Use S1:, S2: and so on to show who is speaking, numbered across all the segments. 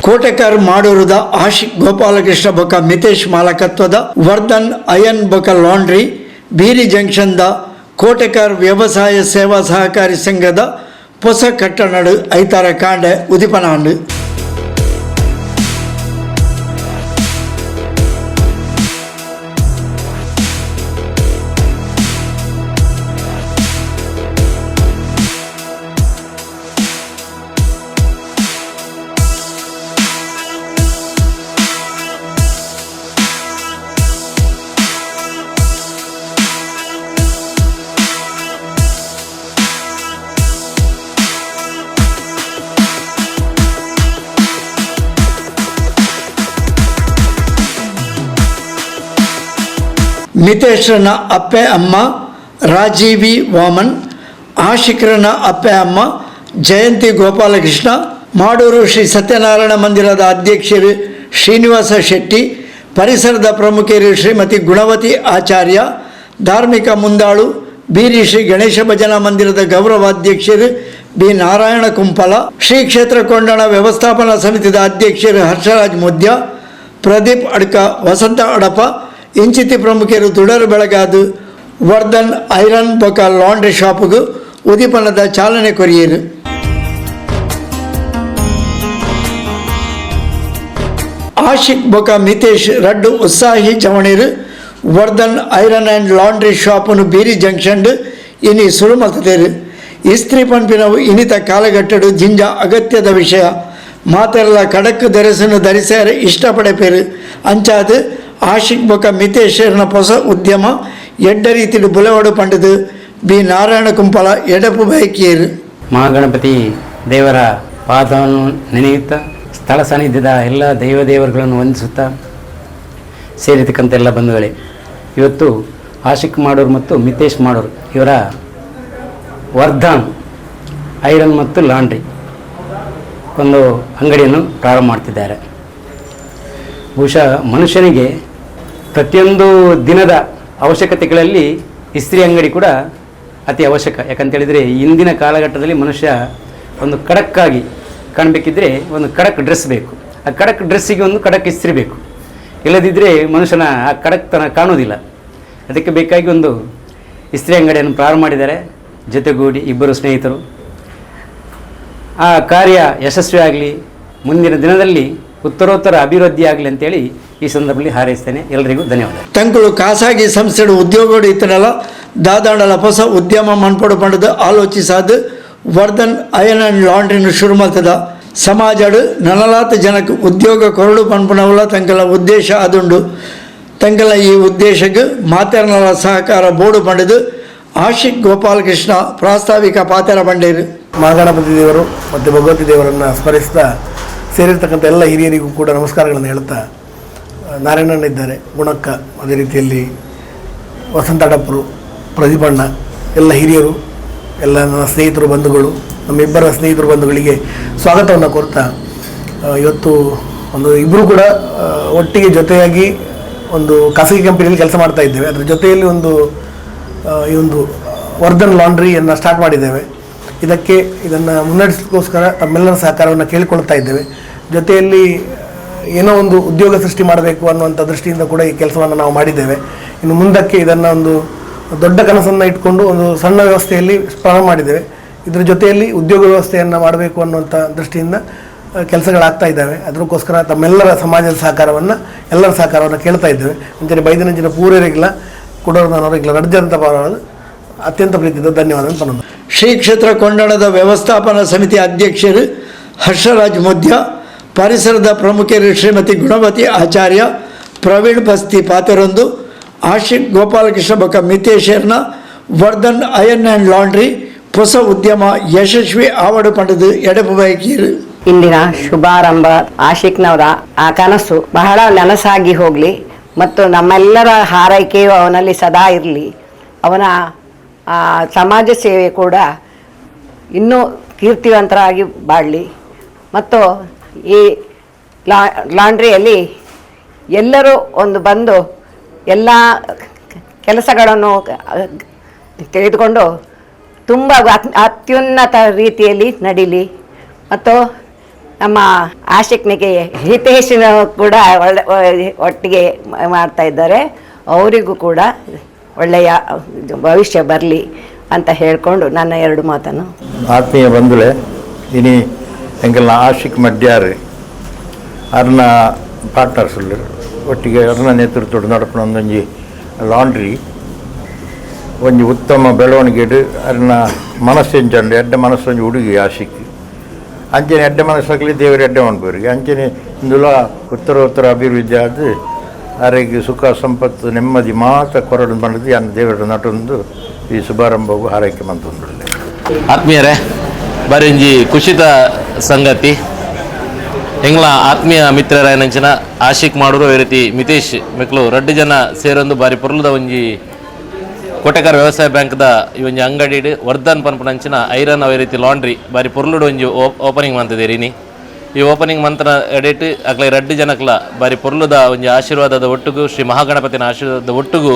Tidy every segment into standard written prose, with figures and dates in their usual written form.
S1: ಕೋಟೆಕರ್ ಮಾಡೂರದ ಆಶಿಕ್ ಗೋಪಾಲಕೃಷ್ಣ ಬೊಕ ಮಿತೇಶ್ ಮಾಲಕತ್ವದ ವರ್ಧನ್ ಅಯನ್ ಬೊಕ ಲಾಂಡ್ರಿ ಬೀರಿ ಜಂಕ್ಷನ್ದ ಕೋಟೆಕರ್ ವ್ಯವಸಾಯ ಸೇವಾ ಸಹಕಾರಿ ಸಂಘದ ಹೊಸ ಕಟ್ಟಡ ಐತಾರ ಕಾಂಡೆ ಉದಿಪನಾಂಡು ಮಿತೇಶ್ರನ ಅಪ್ಪೆ ಅಮ್ಮ ರಾಜೀವಿ ವಾಮನ್, ಆಶಿಕ್ರನ ಅಪ್ಪೆ ಅಮ್ಮ ಜಯಂತಿ ಗೋಪಾಲಕೃಷ್ಣ, ಮಾಡೂರು ಶ್ರೀ ಸತ್ಯನಾರಾಯಣ ಮಂದಿರದ ಅಧ್ಯಕ್ಷರು ಶ್ರೀನಿವಾಸ ಶೆಟ್ಟಿ, ಪರಿಸರದ ಪ್ರಮುಖರು ಶ್ರೀಮತಿ ಗುಣವತಿ ಆಚಾರ್ಯ, ಧಾರ್ಮಿಕ ಮುಂದಾಳು ಬೀರಿ ಶ್ರೀ ಗಣೇಶ ಭಜನಾ ಮಂದಿರದ ಗೌರವಾಧ್ಯಕ್ಷರು ಬಿ ನಾರಾಯಣ ಕುಂಪಲ, ಶ್ರೀ ಕ್ಷೇತ್ರ ಕೊಂಡಣ ವ್ಯವಸ್ಥಾಪನಾ ಸಮಿತಿದ ಅಧ್ಯಕ್ಷರು ಹರ್ಷರಾಜ್ ಮುದ್ಯ, ಪ್ರದೀಪ್ ಅಡ್ಕ, ವಸಂತ ಅಡಪ ಇಂಚಿತಿ ಪ್ರಮುಖರು ತುಡರು ಬೆಳಗಾದು ವರ್ಧನ್ ಐರನ್ ಬೊಕ ಲಾಂಡ್ರಿ ಶಾಪ್ಗೂ ಉದಿಪನದ ಚಾಲನೆ ಕೊರಿಯರು. ಆಶಿಕ್ ಬೊಕ ಮಿತೇಶ್ ರಡ್ಡು ಉತ್ಸಾಹಿ ಜವಣಿರು ವರ್ಧನ್ ಐರನ್ ಆ್ಯಂಡ್ ಲಾಂಡ್ರಿ ಶಾಪನು ಬೀರಿ ಜಂಕ್ಷನ್ ಇನಿ ಸುಳುಮತದೇರು. ಇಸ್ತ್ರಿ ಪಂಪಿನವು ಇನಿತ ಕಾಲಘಟ್ಟಡು ಜಿಂಜ ಅಗತ್ಯದ ವಿಷಯ ಮಾತೆಲ್ಲ ಕಡಕ್ ದೆರಸನ್ನು ಧರಿಸ್ಯಾರ ಇಷ್ಟಪಡೆಪೇರು ಅಂಚಾದು ಆಶಿಕ್ ಬೊಕ ಮಿತೇಶ್ವರನ ಹೊಸ ಉದ್ಯಮ ಎಡ್ಡ ರೀತಿಯಲ್ಲಿ ಬುಲವಡು ಪಂಡದು ಬಿ ನಾರಾಯಣ ಕುಂಪಲ ಎಡಪು ಬಯಕಿಯರು.
S2: ಮಹಾಗಣಪತಿ ದೇವರ ಪಾದವನ್ನು ನೆನೆಯುತ್ತಾ ಸ್ಥಳ ಸಾನ್ನಿಧ್ಯದ ಎಲ್ಲ ದೇವರುಗಳನ್ನು ವಂದಿಸುತ್ತಾ ಸೇರಿರ್ತಕ್ಕಂಥ ಎಲ್ಲ ಬಂಧುಗಳೇ, ಇವತ್ತು ಆಶಿಕ್ ಮಾಡೂರು ಮತ್ತು ಮಿತೇಶ್ ಮಾಡೂರು ಇವರ ವರ್ಧನ್ ಐರನ್ ಮತ್ತು ಲಾಂಡ್ರಿ ಒಂದು ಅಂಗಡಿಯನ್ನು ಪ್ರಾರಂಭ ಮಾಡ್ತಿದ್ದಾರೆ. ಬಹುಶಃ ಮನುಷ್ಯನಿಗೆ ಪ್ರತಿಯೊಂದು ದಿನದ ಅವಶ್ಯಕತೆಗಳಲ್ಲಿ ಇಸ್ತ್ರಿ ಅಂಗಡಿ ಕೂಡ ಅತಿ ಅವಶ್ಯಕ. ಯಾಕಂತೇಳಿದರೆ ಇಂದಿನ ಕಾಲಘಟ್ಟದಲ್ಲಿ ಮನುಷ್ಯ ಒಂದು ಖಡಕ್ಕಾಗಿ ಕಾಣಬೇಕಿದ್ರೆ ಒಂದು ಖಡಕ್ ಡ್ರೆಸ್ ಬೇಕು, ಆ ಖಡಕ್ ಡ್ರೆಸ್ಸಿಗೆ ಒಂದು ಖಡಕ್ ಇಸ್ತ್ರಿ ಬೇಕು, ಇಲ್ಲದಿದ್ದರೆ ಮನುಷ್ಯನ ಆ ಖಡಕ್ತನ ಕಾಣೋದಿಲ್ಲ. ಅದಕ್ಕೆ ಬೇಕಾಗಿ ಒಂದು ಇಸ್ತ್ರಿ ಅಂಗಡಿಯನ್ನು ಪ್ರಾರಂಭ ಮಾಡಿದ್ದಾರೆ ಜೊತೆಗೂಡಿ ಇಬ್ಬರು ಸ್ನೇಹಿತರು. ಆ ಕಾರ್ಯ ಯಶಸ್ವಿ ಆಗಲಿ, ಮುಂದಿನ ದಿನದಲ್ಲಿ ಉತ್ತರೋತ್ತರ ಅಭಿವೃದ್ಧಿ ಆಗಲಿ ಅಂತೇಳಿ ಈ ಸಂದರ್ಭದಲ್ಲಿ ಹಾರೈಸ್ತೇನೆ. ಎಲ್ಲರಿಗೂ ಧನ್ಯವಾದ.
S1: ತಂಗಳು ಖಾಸಗಿ ಸಂಸ್ಥೆಡು ಉದ್ಯೋಗಗಳು ಇತ್ತನಲ್ಲ ದಾದಾಂಡಲ ಹೊಸ ಉದ್ಯಮ ಮನ್ಪಡು ಪಂಡದು ಆಲೋಚಿಸಾದು ವರ್ಧನ್ ಅಯನ್ ಆ್ಯಂಡ್ ಲಾಂಡ್ರಿನ ಶುರು ಮಾಡ್ತದ ಸಮಾಜಡು ನನಲಾತ ಜನಕ್ಕೆ ಉದ್ಯೋಗ ಕೊರಡು ಪಂಪನವಲ್ಲ ತಂಕಲ ಉದ್ದೇಶ ಅದುಂಡು. ತಂಕಲ ಈ ಉದ್ದೇಶಕ್ಕೆ ಮಾತೆರನಲ ಸಹಕಾರ ಬೋರ್ಡು ಪಂಡದು ಆಶಿಕ್ ಗೋಪಾಲಕೃಷ್ಣ ಪ್ರಾಸ್ತಾವಿಕ ಪಾತೆರ ಬಂಡೇರು.
S3: ಮಹಾಗಣಪತಿ ದೇವರು ಮತ್ತು ಭಗವತಿ ದೇವರನ್ನು ಸ್ಮರಿಸ್ತಾ ಸೇರಿರ್ತಕ್ಕಂಥ ಎಲ್ಲ ಹಿರಿಯರಿಗೂ ಕೂಡ ನಮಸ್ಕಾರಗಳನ್ನು ಹೇಳ್ತಾ, ನಾರಾಯಣಣ್ಣ ಇದ್ದಾರೆ, ಗುಣಕ್ಕ, ಅದೇ ರೀತಿಯಲ್ಲಿ ವಸಂತ ಅಡಪ್ಪರು, ಪ್ರದೀಪಣ್ಣ, ಎಲ್ಲ ಹಿರಿಯರು, ಎಲ್ಲ ನನ್ನ ಸ್ನೇಹಿತರು ಬಂಧುಗಳು, ನಮ್ಮಿಬ್ಬರ ಸ್ನೇಹಿತರು ಬಂಧುಗಳಿಗೆ ಸ್ವಾಗತವನ್ನು ಕೋರ್ತಾ, ಇವತ್ತು ಒಂದು ಇಬ್ಬರು ಕೂಡ ಒಟ್ಟಿಗೆ ಜೊತೆಯಾಗಿ ಒಂದು ಖಾಸಗಿ ಕಂಪನಿಯಲ್ಲಿ ಕೆಲಸ ಮಾಡ್ತಾ ಇದ್ದೇವೆ. ಅದರ ಜೊತೆಯಲ್ಲಿ ಈ ಒಂದು ವರ್ಧನ್ ಲಾಂಡ್ರಿಯನ್ನು ಸ್ಟಾರ್ಟ್ ಮಾಡಿದ್ದೇವೆ. ಇದನ್ನು ಮುನ್ನಡೆಸೋಕ್ಕೋಸ್ಕರ ತಮ್ಮೆಲ್ಲರ ಸಹಕಾರವನ್ನು ಕೇಳಿಕೊಳ್ತಾ ಇದ್ದೇವೆ. ಜೊತೆಯಲ್ಲಿ ಏನೋ ಒಂದು ಉದ್ಯೋಗ ಸೃಷ್ಟಿ ಮಾಡಬೇಕು ಅನ್ನುವಂಥ ದೃಷ್ಟಿಯಿಂದ ಕೂಡ ಈ ಕೆಲಸವನ್ನು ನಾವು ಮಾಡಿದ್ದೇವೆ. ಇನ್ನು ಮುಂದಕ್ಕೆ ಇದನ್ನು ಒಂದು ದೊಡ್ಡ ಕನಸನ್ನು ಇಟ್ಕೊಂಡು ಒಂದು ಸಣ್ಣ ವ್ಯವಸ್ಥೆಯಲ್ಲಿ ಪ್ರಾರಂಭ ಮಾಡಿದ್ದೇವೆ. ಇದರ ಜೊತೆಯಲ್ಲಿ ಉದ್ಯೋಗ ವ್ಯವಸ್ಥೆಯನ್ನು ಮಾಡಬೇಕು ಅನ್ನುವಂಥ ದೃಷ್ಟಿಯಿಂದ ಕೆಲಸಗಳಾಗ್ತಾ ಇದ್ದಾವೆ. ಅದಕ್ಕೋಸ್ಕರ ತಮ್ಮೆಲ್ಲರ ಸಮಾಜದ ಎಲ್ಲರ ಸಹಕಾರವನ್ನು ಕೇಳ್ತಾ ಇದ್ದೇವೆ. ಅಂಚನೆ ಬೈದನಂಚಿನ ಪೂರ್ವರಿಗಿಲ್ಲ ಕುಡೋರ್ನವರಿಗಿಲ್ಲ ರಡ್ಜಂತ ಪರವಾದ ಅತ್ಯಂತ ಪ್ರೀತಿಯಿಂದ ಧನ್ಯವಾದ ಪನ್ನೊಂದು.
S1: ಶ್ರೀ ಕ್ಷೇತ್ರ ಕೊಂಡಣದ ವ್ಯವಸ್ಥಾಪನಾ ಸಮಿತಿ ಅಧ್ಯಕ್ಷರು ಹರ್ಷರಾಜ್ ಮುದ್ಯ, ಪರಿಸರದ ಪ್ರಮುಖರು ಶ್ರೀಮತಿ ಗುಣವತಿ ಆಚಾರ್ಯ, ಪ್ರವೀಣ್ ಬಸ್ತಿ ಪಾತೆರೊಂದು, ಆಶಿಕ್ ಗೋಪಾಲಕೃಷ್ಣ ಬೊಕ ಮಿತೇಶ್ವರನ ವರ್ಧನ್ ಅಯನ್ ಆ್ಯಂಡ್ ಲಾಂಡ್ರಿ ಹೊಸ ಉದ್ಯಮ ಯಶಸ್ವಿ ಆವಡು ಪಡೆದು ಎಡಪು ಬಯಕಿರು.
S4: ಇಂದಿನ ಶುಭಾರಂಭ ಆಶಿಕ್ನವರ ಆ ಕನಸು ಬಹಳ ನನಸಾಗಿ ಹೋಗಲಿ ಮತ್ತು ನಮ್ಮೆಲ್ಲರ ಹಾರೈಕೆಯು ಅವನಲ್ಲಿ ಸದಾ ಇರಲಿ. ಅವನ ಸಮಾಜ ಸೇವೆ ಕೂಡ ಇನ್ನೂ ಕೀರ್ತಿವಂತರಾಗಿ ಬಾಳಲಿ ಮತ್ತು ಈ ಲಾಂಡ್ರಿಯಲ್ಲಿ ಎಲ್ಲರೂ ಒಂದು ಬಂದು ಎಲ್ಲ ಕೆಲಸಗಳನ್ನು ತೆಗೆದುಕೊಂಡು ತುಂಬ ಅತ್ಯುನ್ನತ ರೀತಿಯಲ್ಲಿ ನಡೀಲಿ ಮತ್ತು ನಮ್ಮ ಆಶಿಕ್ನಿಗೆ ಹಿತೇಶಿನ ಕೂಡ ಒಟ್ಟಿಗೆ ಮಾಡ್ತಾ ಇದ್ದಾರೆ. ಅವರಿಗೂ ಕೂಡ ಒಳ್ಳೆಯ ಭವಿಷ್ಯ ಬರಲಿ ಅಂತ ಹೇಳಿಕೊಂಡು ನನ್ನ 2 ಮಾತನ್ನು
S5: ಆತ್ಮೀಯ ಬಂಧುಗಳೇ, ಇನಿ ಎಂಗೆಲ್ಲ ಆಶಿಕ್ ಮಡ್ಯಾರ್ ಅರ್ನ ಪಾರ್ಟ್ನರ್ಸ್ ಒಟ್ಟಿಗೆ ಅರ್ನ ನೇತೃತ್ವದ ನಡಪಣ ಒಂದೊಂಜಿ ಲಾಂಡ್ರಿ ಒಂಜಿ ಉತ್ತಮ ಬೆಳವಣಿಗೆ ಅರ್ನ ಮನಸ್ಸೆಂಚಂಡು ಎಡ್ಡ ಮನಸ್ಸೊಂಜಿ ಹುಡುಗಿ ಆಶಿಕ್ ಅಂಚನೆ ಎಡ್ಡ ಮನಸ್ಸಾಗಲಿ ದೇವರು ಎಡ್ಡ ಮಾಡ್ಬೋರಿಗೆ ಅಂಚನೆ ಇಂದುಲ ಉತ್ತರ ಅಭಿವೃದ್ಧಿ ಆದ ಆರೋಗ್ಯ ಸುಖ ಸಂಪತ್ತು ನೆಮ್ಮದಿ ಮಾತ್ರ ಕೊರಡು ಮಾಡಿದ್ದು ಅನ್ನ ದೇವರ ನಟೊಂದು ಈ ಶುಭಾರಂಭವು ಆರೈಕೆ ಮಂತೊಂದು.
S6: ಆತ್ಮೀಯರೇ, ಬರಿಂಜಿ ಖುಷಿತ ಸಂಗತಿ ಎಂಗ್ಲ ಆತ್ಮೀಯ ಮಿತ್ರರಾಯನಂಚಿನ ಆಶಿಕ್ ಮಾಡೋರು ಈ ರೀತಿ ಮಿತೇಶ್ ಮೆಕ್ಲು 2 ಜನ ಸೇರೊಂದು ಬಾರಿ ಪೊರ್ಲುದ ಒಂಜಿ ಕೋಟೆಕಾರ ವ್ಯವಸಾಯ ಬ್ಯಾಂಕ್ದ ಈ ಒಂಜಿ ಅಂಗಡಿ ವರ್ಧನ್ ಪನ್ಪನಂಚಿನ ಐರನ್ ಅವ ರೀತಿ ಲಾಂಡ್ರಿ ಬಾರಿ ಪೊರ್ಲುಡು ಒಂಜಿ ಓಪನಿಂಗ್ ಮಂತದೇರಿನಿ. ಈ ಓಪನಿಂಗ್ ಮಂತ್ರ ಎಡೇಟ್ ಅಕ್ಲ 2 ಜನಕ್ಲ ಬಾರಿ ಪೊರ್ಲುದ ಒಂಜಿ ಆಶೀರ್ವಾದದ ಒಟ್ಟಿಗೂ ಶ್ರೀ ಮಹಾಗಣಪತಿನ ಆಶೀರ್ವಾದದ ಒಟ್ಟಿಗೂ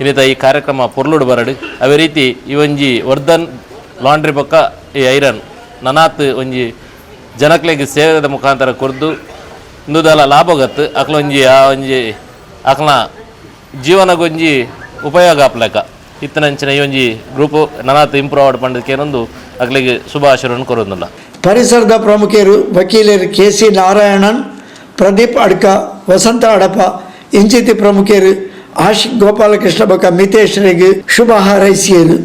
S6: ಇನ್ನಿತ ಈ ಕಾರ್ಯಕ್ರಮ ಪೊರ್ಲುಡು ಬರಡು. ಅವೇ ರೀತಿ ಈ ಒಂಜಿ ವರ್ಧನ್ ಲಾಂಡ್ರಿ ಪಕ್ಕ ಈ ಐರನ್ ನನಾತ್ ಒಂಜಿ ಜನಕ್ಲೆಗೆ ಸೇವೆದ ಮುಖಾಂತರ ಕೊರ್ದು ಇಂದುದಲ ಲಾಭಗತ್ತು ಅಕ್ಲ ಒಂಜಿ ಅಕ್ಲ ಜೀವನಗೊಂಜಿ ಉಪಯೋಗ ಆಪ್ಲೆಕ ಇತ್ತನಂಚಿನ ಈ ಒಂಜಿ ಗ್ರೂಪು ನನಾತ್ ಇಂಪ್ರೂವ್ ಪಂಡದಕ್ಕೇನೊಂದು ಅಕ್ಲಿಗೆ ಶುಭಾಶಯವನ್ನು ಕೊರೋದಿಲ್ಲ.
S1: ಪರಿಸರದ ಪ್ರಮುಖರು ವಕೀಲರು KC ನಾರಾಯಣನ್, ಪ್ರದೀಪ್ ಅಡ್ಕ, ವಸಂತ ಅಡಪ, ಇಂಚಿತಿ ಪ್ರಮುಖರು ಆಶಿಕ್ ಗೋಪಾಲಕೃಷ್ಣ ಬಕ ಮಿತೇಶ್ರಿಗೆ ಶುಭ ಹಾರೈಸಿಯರು.